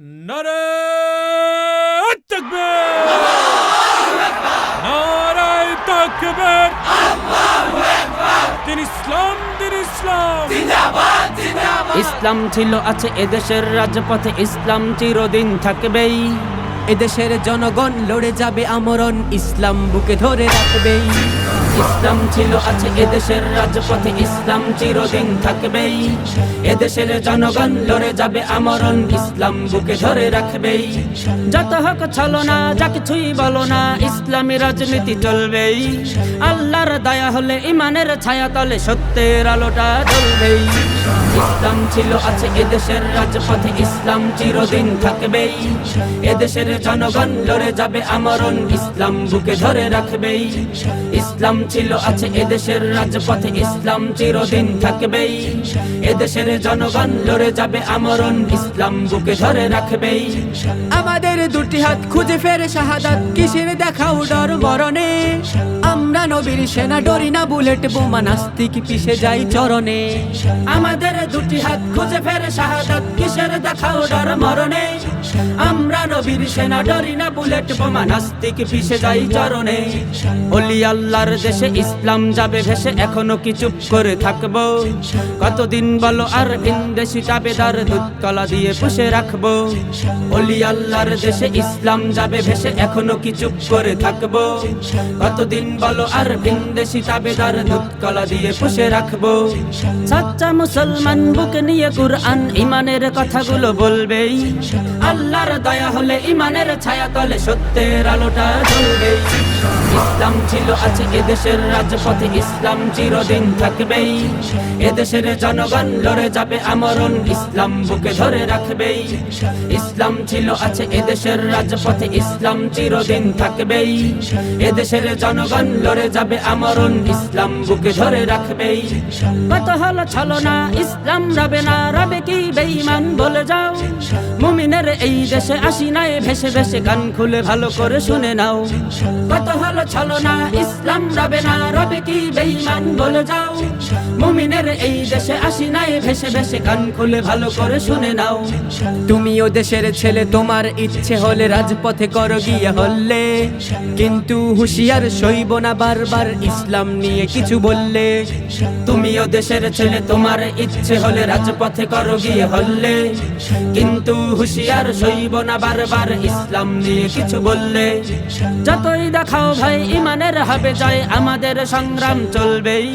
নারায়ে তাকবীর, নারায়ে তাকবীর, আল্লাহু আকবার। দিন ইসলাম, দিন ইসলাম, জিন্দাবাদ, জিন্দাবাদ। ইসলাম ছিল আছে এদেশের রাজপথে, ইসলাম চিরদিন থাকবেই। এদেশের জনগণ লড়ে যাবে আমরণ, ইসলাম বুকে ধরে রাখবেই। ইসলাম ছিল আছে এদেশের রাজপথে, ইসলাম চিরদিন থাকবেই। এদেশের জনগণ লড়ে যাবে আমরণ, ইসলাম বুকে ধরে রাখবেই। যত হোক ছলনা, যা কিছুই বলো না, ইসলামী রাজনীতি চলবেই। আল্লাহর দয়া হলে ইমানের ছায়া তলে সত্যের আলোটা জ্বলবেই। ইসলাম ছিল আছে এদেশের রাজপথে, ইসলাম চিরদিন থাকবেই। এদেশের জনগণ লড়ে যাবে আমরণ, ইসলাম বুকে ধরে রাখবেই। ইসলাম ছিল আছে এদেশের রাজপথে, ইসলাম চিরদিন থাকবেই। এদেশের জনগণ লড়ে যাবে আমরণ, ইসলাম বুকে ধরে রাখবেই। আমাদের দুটি হাত খুঁজে ফেরে শাহাদাত, কিসের দেখাও ডর মরণে। আমরা নবীর সেনা, ডরি না বুলেট বোমা, নাস্তিক পিষে যাই চরণে। আমাদের দুটি হাত খুঁজে ফেরে শাহাদাত, কিসের দেখাও ডর মরণে। আমরা নবীর সেনা, ডরি না বুলেট বোমা, নাস্তিক পিষে যাই চরণে। ওলি আল্লাহর দেশে ইসলাম যাবে ভেসে, এখনো কি চুপ করে থাকবো? কতদিন বলো আর ভিনদেশি তাবেদার দুধ কলা দিয়ে পুষে রাখবো? ওলি আল্লাহর দেশে ইসলাম যাবে ভেসে, এখনো কি চুপ করে থাকবো? কতদিন বলো আর ভিনদেশি তাবেদার দুধ কলা দিয়ে পুষে রাখবো? সাচ্চা মুসলমান বুকে নিয়ে কুরআন ইমানের কথাগুলো বলবেই। আল্লাহর দয়া হলে ইমানের ছায়া তলে সত্যের আলোটা জ্বলবেই। ইসলাম ছিল আছে এদেশের রাজপথে, ইসলাম চিরদিন থাকবেই। এদেশের জনগণ লড়ে যাবে আমরণ, ইসলাম বুকে ধরে রাখবেই। ইসলাম ছিল আছে এদেশের রাজপথে, ইসলাম চিরদিন থাকবেই। এদেশের জনগণ লড়ে যাবে আমরণ, ইসলাম বুকে ধরে রাখবেই। কত হলো ছলনা, ইসলাম রবে না, রবে কি বেঈমান বলে যাও। মুমিনের এই দেশে আসি নাই ভেসে ভেসে, কান খুলে ভালো করে শুনে নাও। কত হলো ছলনা, ইসলাম রবে না, রবে কি বেঈমান বলে যাও। মুমিনের এই দেশে আসি নাই ভেসে ভেসে, কান খুলে ভালো করে শুনে নাও। তুমিও দেশের ছেলে, তোমার ইচ্ছে হলে রাজপথে করো গিয়ে হল্লে, কিন্তু হুঁশিয়ার সইব না বারবার ইসলাম নিয়ে কিছু বললে। তুমিও দেশের ছেলে, তোমার ইচ্ছে হলে রাজপথে করো গিয়ে হল্লে, কিন্তু হুঁশিয়ার সইব না বারবার ইসলাম নিয়ে কিছু বললে। যতই দেখাও ভাই ইমানের হবে জয়, আমাদের সংগ্রাম চলবেই।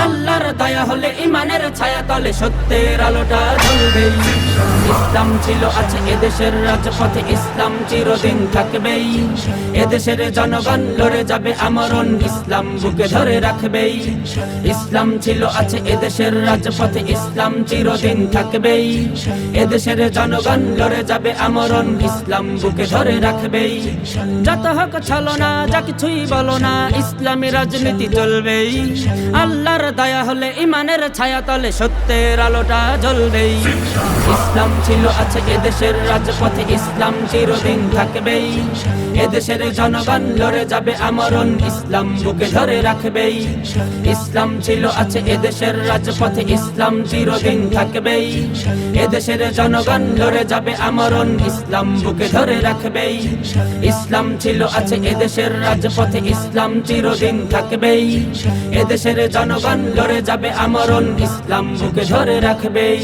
আল্লাহর দয়া হলে ইমানের ছায়া তলে সত্যের আলোটা জ্বলবেই। ইসলাম ছিল আছে এদেশের রাজপথে, ইসলাম চিরদিন থাকবেই। এদেশের জনগণ লড়ে যাবে আমরণ, ইসলাম বুকে ধরে রাখবেই। ইসলাম ছিল আছে এদেশের রাজপথে, ইসলাম চিরদিন থাকবেই। এদেশের জনগণ লড়ে যাবে আমরণ, ইসলাম বুকে ধরে রাখবেই। যত হোক ছলনা, যা কিছুই বলো না, ইসলামী রাজনীতি চলবেই। আল্লাহর দয়া হলে ইমানের ছায়া তলে সত্যের আলোটা জ্বলবেই। ইসলাম ছিল আছে এদেশের রাজপথে, ইসলাম চিরদিন থাকবেই। এদেশের জনগণ লড়ে যাবে আমরণ, ইসলাম বুকে ধরে রাখবেই। ইসলাম ছিল আছে এদেশের রাজপথে, ইসলাম চিরদিন থাকবেই। এদেশের জনগণ লড়ে যাবে আমরণ, ইসলাম বুকে ধরে রাখবেই। ইসলাম ছিল আছে এদেশের রাজপথে, ইসলাম চিরদিন থাকবেই। এদেশের জনগণ লড়ে যাবে আমরণ, ইসলাম বুকে ধরে রাখবেই।